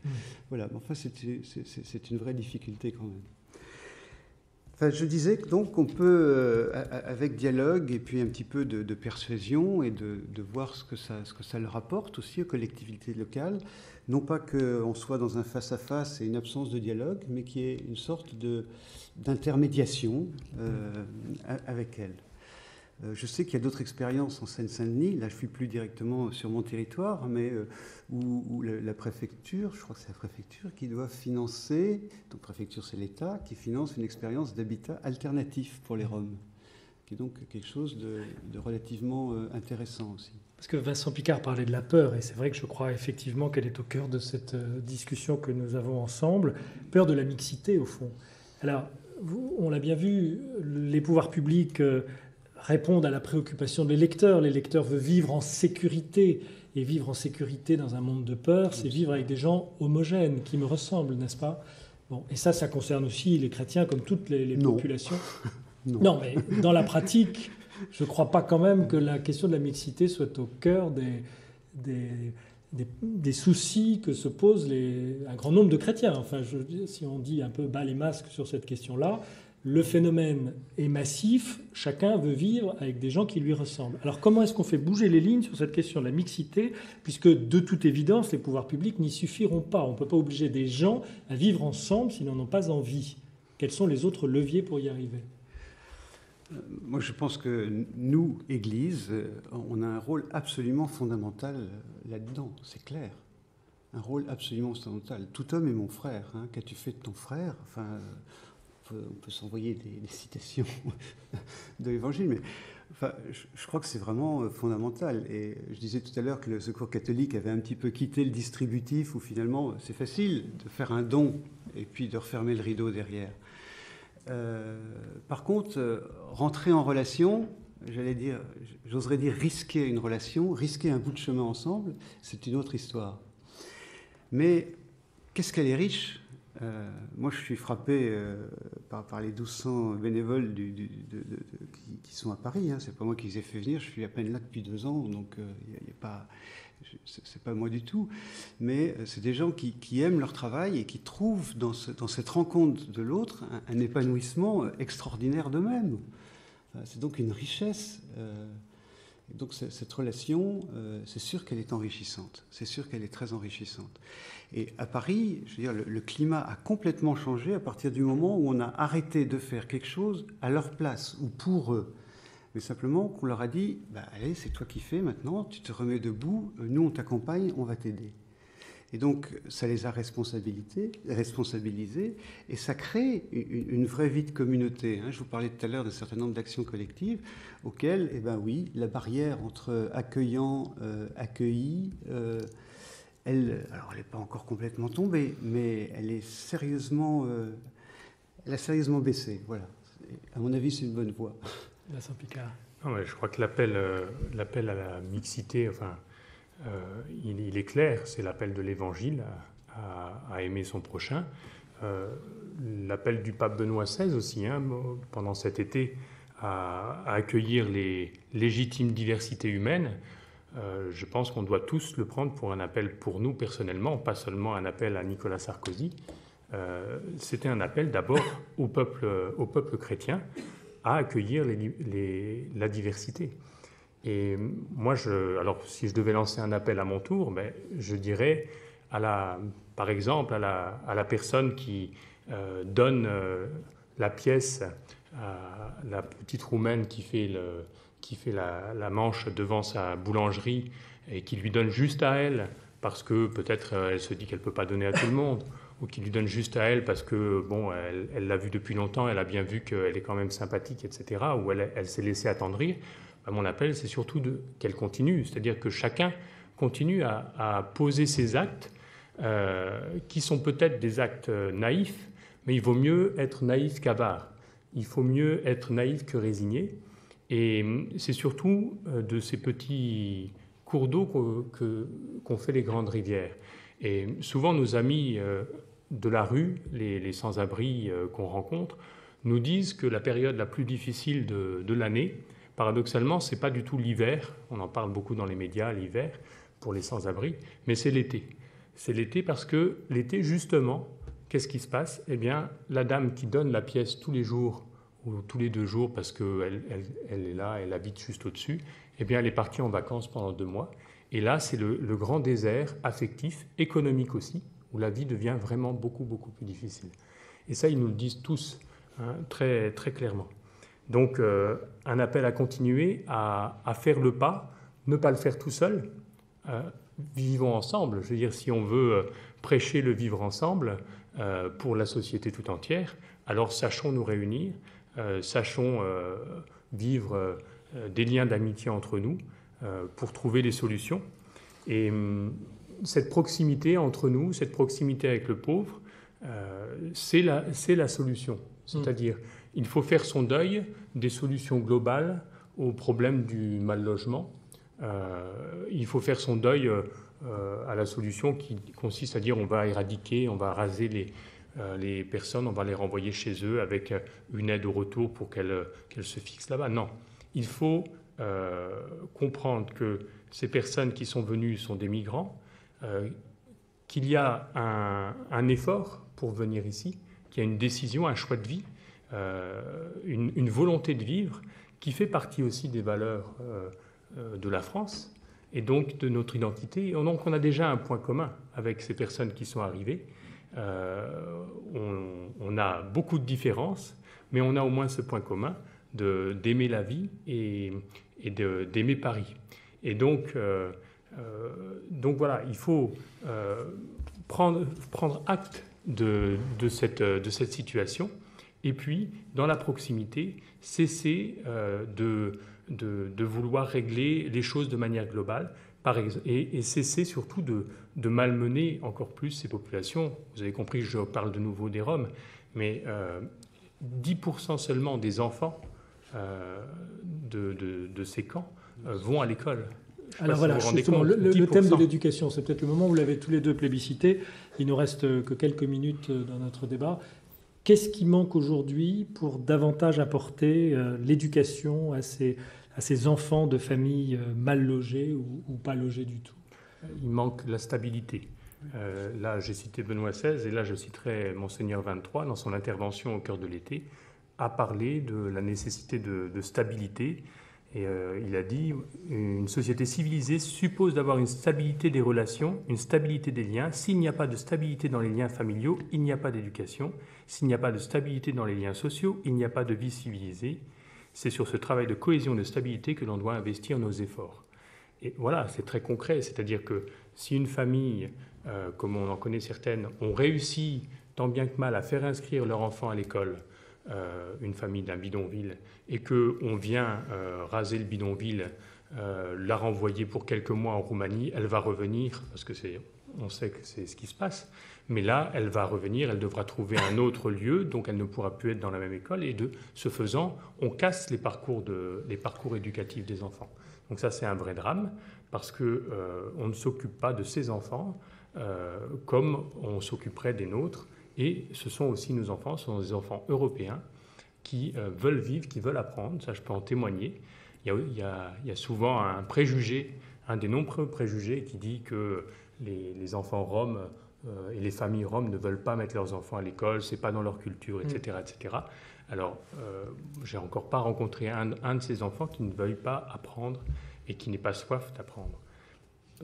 Voilà, enfin, c'est une vraie difficulté quand même. Enfin, je disais donc qu'on peut, avec dialogue et puis un petit peu de persuasion et de voir ce que ça leur apporte aussi aux collectivités locales, non pas qu'on soit dans un face-à-face et une absence de dialogue, mais qu'il y ait une sorte d'intermédiation avec elles. Je sais qu'il y a d'autres expériences en Seine-Saint-Denis, là je ne suis plus directement sur mon territoire, mais où la préfecture, je crois que c'est la préfecture qui doit financer, donc préfecture c'est l'État, qui finance une expérience d'habitat alternatif pour les Roms, qui est donc quelque chose de relativement intéressant aussi. Parce que Vincent Picard parlait de la peur, et c'est vrai que je crois effectivement qu'elle est au cœur de cette discussion que nous avons ensemble, peur de la mixité au fond. Alors, on l'a bien vu, les pouvoirs publics répondent à la préoccupation de l'électeur. L'électeur veut vivre en sécurité, et vivre en sécurité dans un monde de peur, c'est vivre avec des gens homogènes, qui me ressemblent, n'est-ce pas? Bon, et ça concerne aussi les chrétiens comme toutes les populations. Non, mais dans la pratique, je ne crois pas quand même que la question de la mixité soit au cœur des soucis que se posent un grand nombre de chrétiens. Enfin, si on dit un peu bas les masques sur cette question-là, le phénomène est massif, chacun veut vivre avec des gens qui lui ressemblent. Alors comment est-ce qu'on fait bouger les lignes sur cette question de la mixité, puisque de toute évidence, les pouvoirs publics n'y suffiront pas. On ne peut pas obliger des gens à vivre ensemble s'ils n'en ont pas envie. Quels sont les autres leviers pour y arriver ? Moi, je pense que nous, Église, on a un rôle absolument fondamental là-dedans, c'est clair. Un rôle absolument fondamental. Tout homme est mon frère. Hein. Qu'as-tu fait de ton frère ? Enfin, on peut s'envoyer des citations de l'Évangile, mais Enfin, je crois que c'est vraiment fondamental. Et je disais tout à l'heure que le Secours catholique avait un petit peu quitté le distributif, où finalement c'est facile de faire un don et puis de refermer le rideau derrière. Par contre, rentrer en relation, j'oserais dire risquer une relation, risquer un bout de chemin ensemble, c'est une autre histoire. Mais qu'est-ce qu'elle est riche? Moi, je suis frappé par les 1200 bénévoles qui sont à Paris. Hein. C'est pas moi qui les ai fait venir. Je suis à peine là depuis 2 ans, donc c'est pas moi du tout. Mais c'est des gens qui aiment leur travail et qui trouvent dans cette rencontre de l'autre un épanouissement extraordinaire d'eux-mêmes. C'est donc une richesse. Donc cette relation, c'est sûr qu'elle est enrichissante. C'est sûr qu'elle est très enrichissante. Et à Paris, je veux dire, le climat a complètement changé à partir du moment où on a arrêté de faire quelque chose à leur place ou pour eux. Mais simplement qu'on leur a dit, allez, c'est toi qui fais maintenant, tu te remets debout, nous on t'accompagne, on va t'aider. Et donc ça les a responsabilisés et ça crée une vraie vie de communauté. Je vous parlais tout à l'heure d'un certain nombre d'actions collectives auxquelles, oui, la barrière entre accueillant, accueilli, elle n'est pas encore complètement tombée, mais elle a sérieusement baissé. Voilà. À mon avis, c'est une bonne voie. Vincent Picard. Non, je crois que l'appel à la mixité, il est clair, c'est l'appel de l'Évangile à aimer son prochain. L'appel du pape Benoît XVI aussi, pendant cet été, à accueillir les légitimes diversités humaines. Je pense qu'on doit tous le prendre pour un appel pour nous personnellement, pas seulement un appel à Nicolas Sarkozy. C'était un appel d'abord au peuple chrétien à accueillir la diversité. Et moi, alors si je devais lancer un appel à mon tour, je dirais par exemple à la personne qui donne la pièce à la petite Roumaine qui fait la manche devant sa boulangerie et qui lui donne juste à elle parce que peut-être elle se dit qu'elle ne peut pas donner à tout le monde, ou qui lui donne juste à elle parce que elle l'a vue depuis longtemps, elle a bien vu qu'elle est quand même sympathique, etc., ou elle s'est laissée attendrir. Mon appel, c'est surtout qu'elle continue, c'est-à-dire que chacun continue à poser ses actes qui sont peut-être des actes naïfs, mais il vaut mieux être naïf qu'avare. Il faut mieux être naïf que résigné. Et c'est surtout de ces petits cours d'eau qu'on fait les grandes rivières. Et souvent, nos amis de la rue, les sans-abri qu'on rencontre, nous disent que la période la plus difficile de l'année, paradoxalement, ce n'est pas du tout l'hiver, on en parle beaucoup dans les médias, l'hiver, pour les sans-abri, mais c'est l'été. C'est l'été parce que l'été, justement, qu'est-ce qui se passe? Eh bien, la dame qui donne la pièce tous les jours, ou tous les 2 jours, parce qu'elle est là, elle habite juste au-dessus, eh bien, elle est partie en vacances pendant 2 mois. Et là, c'est le grand désert affectif, économique aussi, où la vie devient vraiment beaucoup, beaucoup plus difficile. Et ça, ils nous le disent tous, très, très clairement. Donc, un appel à continuer à faire le pas, ne pas le faire tout seul. Vivons ensemble. Je veux dire, si on veut prêcher le vivre ensemble pour la société tout entière, alors sachons nous réunir, sachons vivre des liens d'amitié entre nous pour trouver des solutions. Et cette proximité entre nous, cette proximité avec le pauvre, c'est la solution. C'est-à-dire, il faut faire son deuil des solutions globales au problème du mal-logement. Il faut faire son deuil à la solution qui consiste à dire on va éradiquer, on va raser les personnes, on va les renvoyer chez eux avec une aide au retour pour qu'elles se fixent là-bas. Non, il faut comprendre que ces personnes qui sont venues sont des migrants, qu'il y a un effort pour venir ici, qu'il y a une décision, un choix de vie, une volonté de vivre qui fait partie aussi des valeurs de la France et donc de notre identité. Et donc on a déjà un point commun avec ces personnes qui sont arrivées. On a beaucoup de différences, mais on a au moins ce point commun d'aimer la vie et d'aimer Paris. Et donc voilà, il faut prendre acte de cette situation Et puis, dans la proximité, cesser de vouloir régler les choses de manière globale et cesser surtout de malmener encore plus ces populations. Vous avez compris, je parle de nouveau des Roms, mais 10% seulement des enfants de ces camps vont à l'école. Alors voilà, justement, le thème de l'éducation, c'est peut-être le moment où vous l'avez tous les deux plébiscité. Il ne nous reste que quelques minutes dans notre débat. Qu'est-ce qui manque aujourd'hui pour davantage apporter l'éducation à ces enfants de familles mal logées ou pas logées du tout? Il manque la stabilité. Là, j'ai cité Benoît XVI, et là, je citerai Monseigneur 23, dans son intervention au cœur de l'été, a parlé de la nécessité de stabilité. Et il a dit « Une société civilisée suppose d'avoir une stabilité des relations, une stabilité des liens. S'il n'y a pas de stabilité dans les liens familiaux, il n'y a pas d'éducation. S'il n'y a pas de stabilité dans les liens sociaux, il n'y a pas de vie civilisée. C'est sur ce travail de cohésion et de stabilité que l'on doit investir nos efforts. » Et voilà, c'est très concret. C'est-à-dire que si une famille, comme on en connaît certaines, ont réussi tant bien que mal à faire inscrire leur enfant à l'école, une famille d'un bidonville, et qu'on vient raser le bidonville, la renvoyer pour quelques mois en Roumanie, elle va revenir, parce que on sait que c'est ce qui se passe, mais là, elle va revenir, elle devra trouver un autre lieu, donc elle ne pourra plus être dans la même école, et de ce faisant, on casse les parcours éducatifs des enfants. Donc ça, c'est un vrai drame, parce qu'on ne s'occupe pas de ces enfants comme on s'occuperait des nôtres. Et ce sont aussi nos enfants, ce sont des enfants européens qui veulent vivre, qui veulent apprendre. Ça, je peux en témoigner. Il y a souvent un préjugé, un des nombreux préjugés qui dit que les enfants roms et les familles roms ne veulent pas mettre leurs enfants à l'école, c'est pas dans leur culture, etc. etc. Alors, j'ai encore pas rencontré un de ces enfants qui ne veuille pas apprendre et qui n'ait pas soif d'apprendre.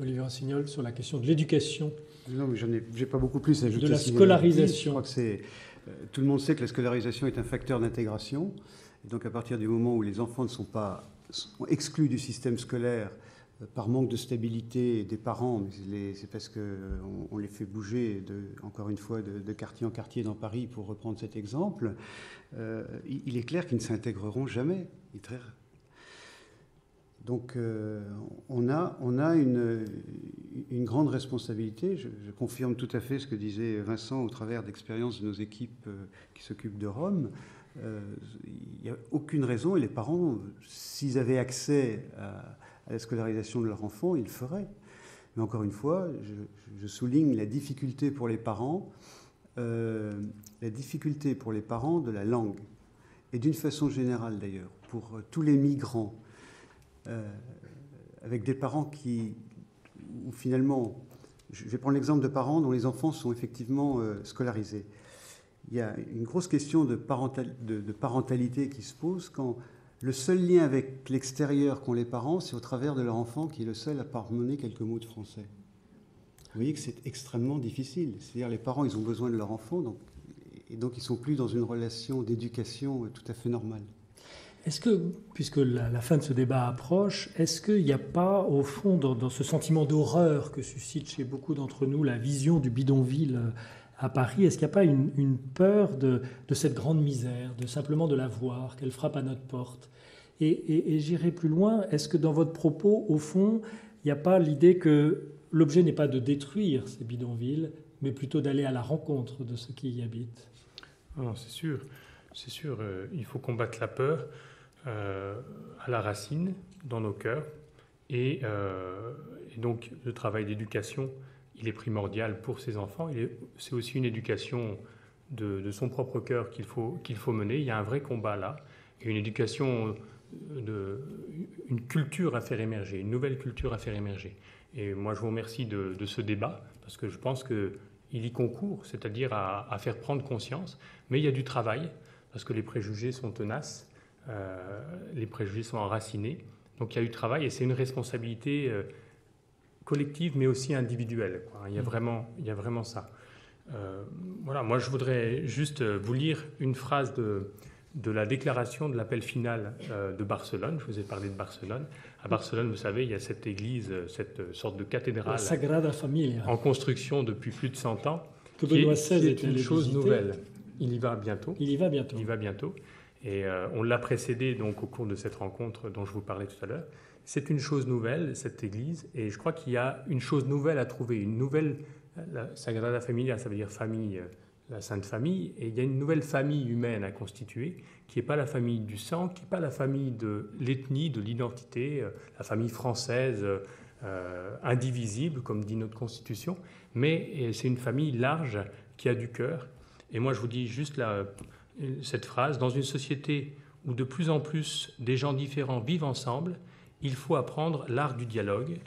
Olivier Rossignol, sur la question de l'éducation. Non, mais j'ai pas beaucoup plus à ajouter. De la scolarisation. Je crois que tout le monde sait que la scolarisation est un facteur d'intégration. Et donc, à partir du moment où les enfants sont exclus du système scolaire par manque de stabilité des parents, mais c'est parce qu'on les fait bouger, encore une fois, de quartier en quartier dans Paris, pour reprendre cet exemple, il est clair qu'ils ne s'intégreront jamais. Donc, on a une grande responsabilité. Je confirme tout à fait ce que disait Vincent au travers d'expériences de nos équipes qui s'occupent de Roms. Il n'y a aucune raison, et les parents, s'ils avaient accès à la scolarisation de leur enfant, ils le feraient. Mais encore une fois, je souligne la difficulté pour les parents, de la langue. Et d'une façon générale d'ailleurs, pour tous les migrants, avec des parents où finalement, je vais prendre l'exemple de parents dont les enfants sont effectivement scolarisés. Il y a une grosse question de parentalité qui se pose quand le seul lien avec l'extérieur qu'ont les parents, c'est au travers de leur enfant qui est le seul à parmonner quelques mots de français. Vous voyez que c'est extrêmement difficile. C'est-à-dire les parents, ils ont besoin de leur enfant, donc ils ne sont plus dans une relation d'éducation tout à fait normale. Est-ce que, puisque la fin de ce débat approche, est-ce qu'il n'y a pas, au fond, dans ce sentiment d'horreur que suscite chez beaucoup d'entre nous la vision du bidonville à Paris, est-ce qu'il n'y a pas une peur de cette grande misère, simplement de la voir, qu'elle frappe à notre porte? Et j'irai plus loin, est-ce que dans votre propos, au fond, il n'y a pas l'idée que l'objet n'est pas de détruire ces bidonvilles, mais plutôt d'aller à la rencontre de ceux qui y habitent? Non, c'est sûr. Il faut combattre la peur à la racine, dans nos cœurs. Et donc, le travail d'éducation, il est primordial pour ces enfants. C'est aussi une éducation de son propre cœur qu'il faut mener. Il y a un vrai combat là. Et une éducation, une culture à faire émerger, une nouvelle culture à faire émerger. Et moi, je vous remercie de ce débat, parce que je pense qu'il y concourt, c'est-à-dire à faire prendre conscience. Mais il y a du travail, parce que les préjugés sont tenaces, les préjugés sont enracinés. Donc il y a eu travail, et c'est une responsabilité collective, mais aussi individuelle, quoi. Il y a vraiment ça. Voilà, moi je voudrais juste vous lire une phrase de la déclaration de l'appel final de Barcelone. Je vous ai parlé de Barcelone. À Barcelone, vous savez, il y a cette église, cette sorte de cathédrale La Sagrada Familia, en construction depuis plus de 100 ans, que Benoît XVI qui est une chose nouvelle. Il y va bientôt. Il y va bientôt. Il y va bientôt. Et on l'a précédé donc au cours de cette rencontre dont je vous parlais tout à l'heure. C'est une chose nouvelle, cette église, et je crois qu'il y a une chose nouvelle à trouver, une nouvelle, la Sagrada Familia, ça veut dire famille, la Sainte Famille, et il y a une nouvelle famille humaine à constituer, qui n'est pas la famille du sang, qui n'est pas la famille de l'ethnie, de l'identité, la famille française indivisible, comme dit notre Constitution, mais c'est une famille large qui a du cœur. Et moi, je vous dis juste cette phrase, dans une société où de plus en plus des gens différents vivent ensemble, il faut apprendre l'art du dialogue.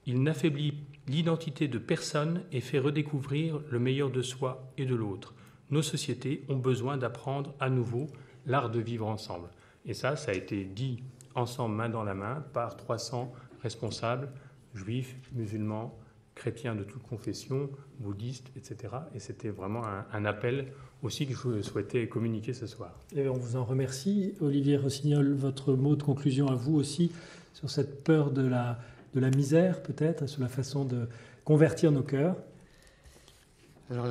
Il n'affaiblit l'identité de personne et fait redécouvrir le meilleur de soi et de l'autre. Nos sociétés ont besoin d'apprendre à nouveau l'art de vivre ensemble. Et ça a été dit ensemble, main dans la main, par 300 responsables, juifs, musulmans, chrétiens de toute confession, bouddhistes, etc. Et c'était vraiment un appel aussi que je souhaitais communiquer ce soir. Et on vous en remercie. Olivier Rossignol, votre mot de conclusion à vous aussi sur cette peur de la misère, peut-être, sur la façon de convertir nos cœurs. Alors,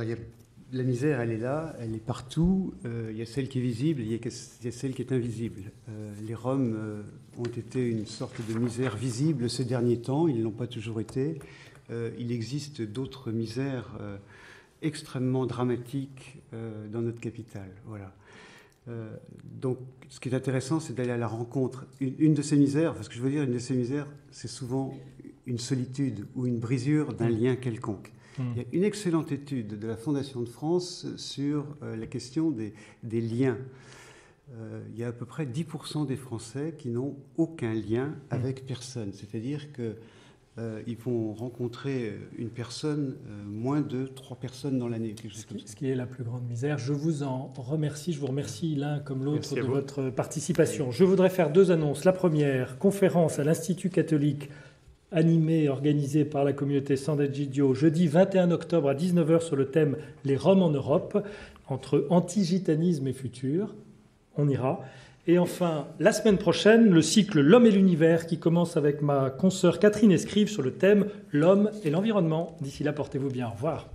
la misère, elle est là, elle est partout. Il y a celle qui est visible, il y a celle qui est invisible. Les Roms ont été une sorte de misère visible ces derniers temps, ils ne l'ont pas toujours été. Il existe d'autres misères extrêmement dramatiques dans notre capitale. Voilà. Donc, ce qui est intéressant, c'est d'aller à la rencontre. Une de ces misères, parce que je veux dire, une de ces misères, c'est souvent une solitude ou une brisure d'un lien quelconque. Il y a une excellente étude de la Fondation de France sur la question des liens. Il y a à peu près 10% des Français qui n'ont aucun lien avec personne. C'est-à-dire qu'ils vont rencontrer une personne, moins de 3 personnes dans l'année. Ce qui est la plus grande misère. Je vous en remercie. Je vous remercie l'un comme l'autre de votre participation. Je voudrais faire 2 annonces. La première, conférence à l'Institut catholique animée et organisée par la communauté Sant'Egidio, jeudi 21 octobre à 19h sur le thème « Les Roms en Europe », entre antigitanisme et futur. On ira. Et enfin, la semaine prochaine, le cycle « L'homme et l'univers » qui commence avec ma consoeur Catherine Escrive sur le thème « L'homme et l'environnement ». D'ici là, portez-vous bien. Au revoir.